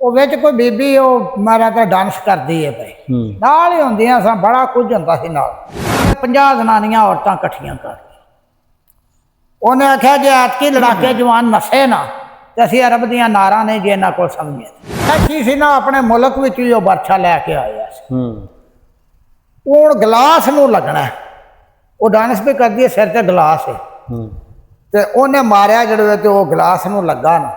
ਉਹ ਵਿੱਚ ਕੋਈ ਬੀਬੀ ਉਹ ਮਾਰਾ ਤਾਂ ਡਾਂਸ ਕਰਦੀ ਹੈ ਪਈ ਨਾਲ ਹੀ ਹੁੰਦੀਆਂ ਸਾਂ, ਬੜਾ ਕੁਝ ਹੁੰਦਾ ਸੀ ਨਾਲ। 50 ਜਨਾਨੀਆਂ ਔਰਤਾਂ ਇਕੱਠੀਆਂ ਕਰ ਉਹਨੇ ਆਖਿਆ ਜੇ ਐਤਕੀ ਲੜਾਕੇ ਜਵਾਨ ਨਸੇ ਨਾ ਤੇ ਅਸੀਂ ਅਰਬ ਦੀਆਂ ਨਾਰਾਂ ਨੇ ਜੇ ਇਹਨਾਂ ਕੋਲ ਸਮਝੇ ਕੀ ਸੀ ਨਾ, ਆਪਣੇ ਮੁਲਕ ਵਿੱਚ ਵੀ ਉਹ ਵਰਛਾ ਲੈ ਕੇ ਆਇਆ ਸੀ। ਉਹ ਗਲਾਸ ਨੂੰ ਲੱਗਣਾ, ਉਹ ਡਾਂਸ ਵੀ ਕਰਦੀ ਹੈ, ਸਿਰ ਤੇ ਗਲਾਸ ਹੈ ਤੇ ਉਹਨੇ ਮਾਰਿਆ ਜਿਹੜੇ ਤੇ ਉਹ ਗਲਾਸ ਨੂੰ ਲੱਗਾ ਨਾ।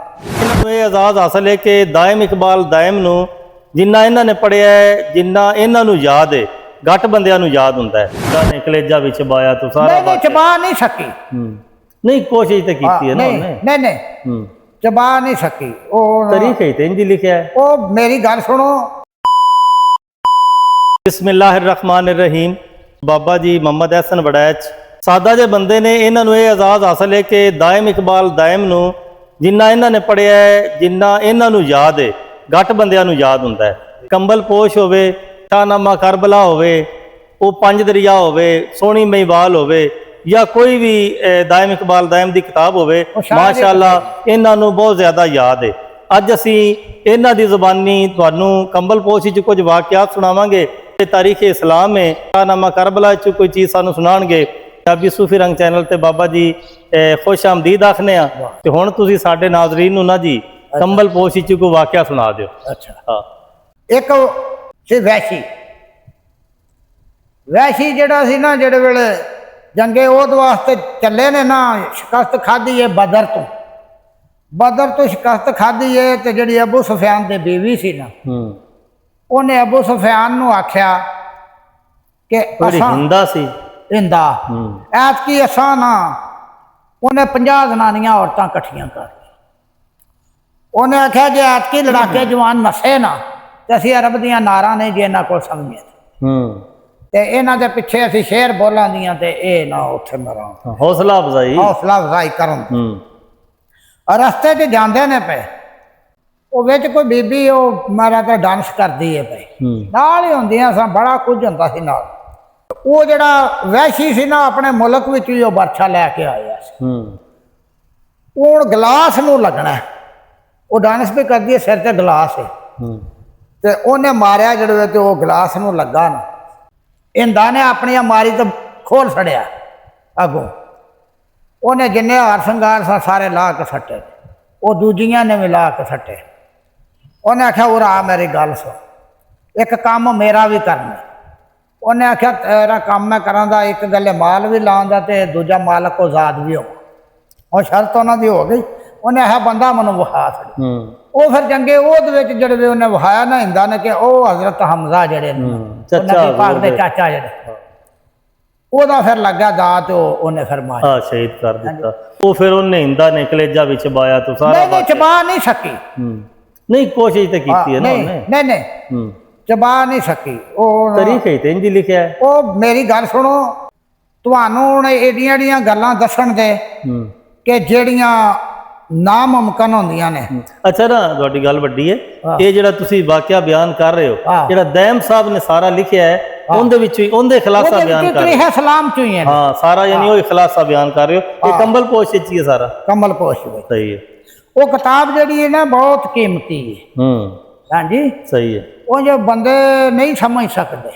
ਇਹ ਆਜ਼ਾਦ ਹਾਸਲ ਹੈ ਕਿ ਦਾਇਮ ਇਕਬਾਲ ਦਾਇਮ ਨੂੰ ਜਿੰਨਾ ਇਹਨਾਂ ਨੇ ਪੜ੍ਹਿਆ ਹੈ, ਜਿੰਨਾ ਇਹਨਾਂ ਨੂੰ ਯਾਦ ਹੈ, ਘੱਟ ਬੰਦਿਆਂ ਨੂੰ ਯਾਦ ਹੁੰਦਾ ਹੈ। ਨੇ ਕਲੇਜਾ ਵਿੱਚ ਬਾਇਆ ਤੂੰ ਸਾਰਾ ਨਹੀਂ ਚਬਾ ਨਹੀਂ ਸਕੀ। ਨਹੀਂ ਕੋਸ਼ਿਸ਼ ਤੇ ਕੀਤੀ ਹੈ ਨਾ ਉਹਨੇ। ਨਹੀਂ ਚਬਾ ਨਹੀਂ ਸਕੀ। ਉਹ ਤਰੀਕੇ ਤੇ ਇੰਜ ਲਿਖਿਆ ਹੈ। ਉਹ ਮੇਰੀ ਗੱਲ ਸੁਣੋ। ਬਿਸਮਿल्लाहिर्रहमानिर्रहीम। ਬਾਬਾ ਜੀ ਮੁਹੰਮਦ ਅਹਿਸਨ ਵੜੈਚ ਸਾਦਾ ਜਿਹੇ ਬੰਦੇ ਨੇ, ਇਹਨਾਂ ਨੂੰ ਇਹ ਆਜ਼ਾਦ ਹਾਸਲ ਹੈ ਕਿ ਦਾਇਮ ਇਕਬਾਲ ਦਾਇਮ ਨੂੰ ਜਿੰਨਾ ਇਹਨਾਂ ਨੇ ਪੜ੍ਹਿਆ ਹੈ, ਜਿੰਨਾ ਇਹਨਾਂ ਨੂੰ ਯਾਦ ਹੈ, ਘੱਟ ਬੰਦਿਆਂ ਨੂੰ ਯਾਦ ਹੁੰਦਾ ਹੈ। ਕੰਬਲ ਪੋਸ਼ ਹੋਵੇ, ਸ਼ਾਹਨਾਮਾ ਕਰਬਲਾ ਹੋਵੇ, ਉਹ ਪੰਜ ਦਰਿਆ ਹੋਵੇ, ਸੋਹਣੀ ਮਹੀਵਾਲ ਹੋਵੇ, ਜਾਂ ਕੋਈ ਵੀ ਦਾਇਮ ਇਕਬਾਲ ਦਾਇਮ ਦੀ ਕਿਤਾਬ ਹੋਵੇ, ਮਾਸ਼ਾਅੱਲਾ ਇਹਨਾਂ ਨੂੰ ਬਹੁਤ ਜ਼ਿਆਦਾ ਯਾਦ ਹੈ। ਅੱਜ ਅਸੀਂ ਇਹਨਾਂ ਦੀ ਜ਼ੁਬਾਨੀ ਤੁਹਾਨੂੰ ਕੰਬਲ ਪੋਸ਼ ਵਿੱਚ ਕੁਝ ਵਾਕਿਆਤ ਸੁਣਾਵਾਂਗੇ। ਤਾਰੀਖ ਇਸਲਾਮ ਹੈ, ਸ਼ਾਹਨਾਮਾ ਕਰਬਲਾ 'ਚ ਕੋਈ ਚੀਜ਼ ਸਾਨੂੰ ਸੁਣਾਉਣਗੇ। ਪੰਜਾਬੀ ਸੂਫੀ ਰੰਗ ਚੈਨਲ ਤੇ ਬਾਬਾ ਜੀ ਖੁਸ਼ ਆਮਦੀਦ ਆਖਨੇ ਆ। ਤੇ ਹੁਣ ਤੁਸੀਂ ਸਾਡੇ ਨਾਜ਼ਰੀਨ ਨੂੰ ਨਾ ਜੀ ਕੰਬਲ ਪੋਸ਼ ਵਿੱਚ ਕੋਈ ਵਾਕਿਆ ਸੁਣਾ ਦਿਓ। ਅੱਛਾ ਹਾਂ। ਇੱਕ ਸੀ ਵੈਸ਼ੀ ਜਿਹੜਾ ਸੀ ਨਾ, ਜਿਹੜੇ ਵੇਲੇ ਜੰਗੇ ਉਹਦੇ ਵਾਸਤੇ ਚੱਲੇ ਨੇ ਨਾ, ਸ਼ਿਕਸਤ ਖਾਧੀ ਹੈ ਬਦਰ ਤੋਂ ਸ਼ਿਕਸਤ ਖਾਧੀ ਹੈ। ਤੇ ਜਿਹੜੀ ਅਬੂ ਸੁਫਿਆਨ ਦੀ ਬੀਵੀ ਸੀ ਨਾ, ਉਹਨੇ ਅਬੂ ਸੁਫਿਆਨ ਨੂੰ ਆਖਿਆ ਕਿ ਹਿੰਦਾ ਸੀ ਐਤਕੀ ਅਸਾਂ ਨਾ, ਉਹਨੇ 50 ਜਨਾਨੀਆਂ ਔਰਤਾਂ ਇਕੱਠੀਆਂ ਕਰ ਉਹਨੇ ਆਖਿਆ ਜੇ ਐਤਕੀ ਲੜਾਕੇ ਜਵਾਨ ਨਸੇ ਨਾ ਤੇ ਅਸੀਂ ਅਰਬ ਦੀਆਂ ਨਾਰਾਂ ਨੇ ਜੇ ਇਹਨਾਂ ਕੋਲ ਸਮਝੇ ਤੇ ਇਹਨਾਂ ਦੇ ਪਿੱਛੇ ਅਸੀਂ ਸ਼ੇਰ ਬੋਲਾਂ ਦੀਆਂ ਤੇ ਇਹ ਨਾ ਉੱਥੇ ਮਰਾਂ। ਹੌਸਲਾ ਅਫਜ਼ਾਈ ਕਰਨ ਰਸਤੇ 'ਚ ਜਾਂਦੇ ਨੇ ਪਏ, ਉਹ ਵਿੱਚ ਕੋਈ ਬੀਬੀ ਉਹ ਮਾਰਾ ਤਾਂ ਡਾਂਸ ਕਰਦੀ ਹੈ ਪਈ ਨਾਲ ਹੀ ਹੁੰਦੀਆਂ ਸਾਂ, ਬੜਾ ਕੁਝ ਹੁੰਦਾ ਸੀ ਨਾਲ। ਉਹ ਜਿਹੜਾ ਵੈਸ਼ੀ ਸੀ ਨਾ, ਆਪਣੇ ਮੁਲਕ ਵਿੱਚ ਵੀ ਉਹ ਵਰਛਾ ਲੈ ਕੇ ਆਇਆ ਸੀ। ਉਹ ਗਲਾਸ ਨੂੰ ਲੱਗਣਾ, ਉਹ ਡਾਂਸ ਵੀ ਕਰਦੀ ਹੈ, ਸਿਰ ਤੇ ਗਲਾਸ ਹੈ ਤੇ ਉਹਨੇ ਮਾਰਿਆ ਜਿਹੜੇ ਤੇ ਉਹ ਗਲਾਸ ਨੂੰ ਲੱਗਾ ਨਾ। ਇੰਦਾ ਨੇ ਆਪਣੀਆਂ ਮਾਰੀ ਤੋਂ ਖੋਲ ਛੜਿਆ ਅੱਗੋਂ। ਉਹਨੇ ਜਿੰਨੇ ਹਾਰ ਸ਼ਿੰਗਾਰ ਸਾ ਸਾਰੇ ਲਾ ਕੇ ਸੱਟੇ, ਉਹ ਦੂਜੀਆਂ ਨੇ ਵੀ ਲਾ ਕੇ ਸੱਟੇ। ਉਹਨੇ ਆਖਿਆ ਉਰਾ ਮੇਰੀ ਗੱਲ ਸੁਣ, ਇੱਕ ਕੰਮ ਮੇਰਾ ਵੀ ਕਰਨਾ। ਉਹਨੇ ਆਖਿਆ ਤੇਰਾ ਕੰਮ ਮੈਂ ਕਰਾਂ ਦਾ, ਇੱਕ ਗੱਲੇ ਮਾਲ ਵੀ ਲਾਉਣ ਦਾ ਤੇ ਦੂਜਾ ਮਾਲਕ ਆਜ਼ਾਦ ਵੀ ਹੋ। ਉਹ ਸ਼ਰਤ ਉਹਨਾਂ ਦੀ ਹੋ ਗਈ। ਉਹਨੇ ਆਖਿਆ ਬੰਦਾ ਮੈਨੂੰ ਵਿਖਾ ਛੱਡ। ਉਹ ਫਿਰ ਜੰਗੇ ਉਹਦੇ ਵਿੱਚ ਜਿਹੜੇ ਉਹਨੇ ਵਿਖਾਇਆ ਨਾ ਹਿੰਦਾ ਨੇ, ਕਿ ਉਹ ਹਜ਼ਰਤ ਹਮਜ਼ਾ ਜਿਹੜੇ ਨਬੀ ਪਾਕ ਦੇ ਚਾਚਾ ਜਿਹੜੇ, ਉਹਦਾ ਫਿਰ ਲੱਗਾ ਦਾ ਤੇ ਉਹਨੇ ਫਿਰ ਮਾਰਿਆ, ਸ਼ਹੀਦ ਕਰ ਦਿੱਤਾ। ਉਹ ਫਿਰ ਉਹਨੇ ਹਿੰਦਾ ਨੇ ਕਲੇਜਾ ਵਿੱਚ ਬਾਇਆ ਤੂੰ ਸਾਰਾ। ਨਹੀਂ ਚਬਾ ਨਹੀਂ ਸਕੀ। ਨਹੀਂ ਕੋਸ਼ਿਸ਼ ਤੇ ਕੀਤੀ ਹੈ ਨਾ ਉਹਨੇ। ਨਹੀਂ ਚਬਾ ਨਹੀਂ ਸਕੀ। ਉਹ ਤਰੀਕੇ ਤੇ ਇੰਜ ਲਿਖਿਆ ਹੈ। ਉਹ ਮੇਰੀ ਗੱਲ ਸੁਣੋ, ਤੁਹਾਨੂੰ ਹੁਣ ਇਹਦੀਆਂ ਗੱਲਾਂ ਦੱਸਣ ਦੇ ਕਿ ਜਿਹੜੀਆਂ ਨਾਮੁਮਕਿਨ ਹੁੰਦੀਆਂ ਨੇ। ਅੱਛਾ ਨਾ, ਤੁਹਾਡੀ ਗੱਲ ਵੱਡੀ ਹੈ। ਇਹ ਜਿਹੜਾ ਤੁਸੀਂ ਵਾਕਿਆ ਬਿਆਨ ਕਰ ਰਹੇ ਹੋ, ਜਿਹੜਾ ਦਾਇਮ ਸਾਹਿਬ ਨੇ ਸਾਰਾ ਲਿਖਿਆ ਹੈ, ਉਹਦੇ ਵਿੱਚ ਹੀ ਉਹਦੇ ਖੁਲਾਸਾ ਬਿਆਨ ਕਰ ਰਹੇ ਹੋ। ਸਲਾਮ ਚੋਂ ਹੀ ਹੈ। ਹਾਂ ਸਾਰਾ, ਯਾਨੀ ਉਹ ਖੁਲਾਸਾ ਬਿਆਨ ਕਰ ਰਹੇ ਹੋ। ਇਹ ਕੰਬਲ ਪੋਸ਼ ਵਿੱਚ ਹੀ ਹੈ ਸਾਰਾ। ਕੰਬਲ ਪੋਸ਼ ਸਹੀ ਹੈ। ਉਹ ਕਿਤਾਬ ਜਿਹੜੀ ਹੈ ਨਾ ਬਹੁਤ ਕੀਮਤੀ ਹੈ। ਹਾਂਜੀ ਸਹੀ ਹੈ। ਉਹ ਜੋ ਬੰਦੇ ਨਹੀਂ ਸਮਝ ਸਕਦੇ।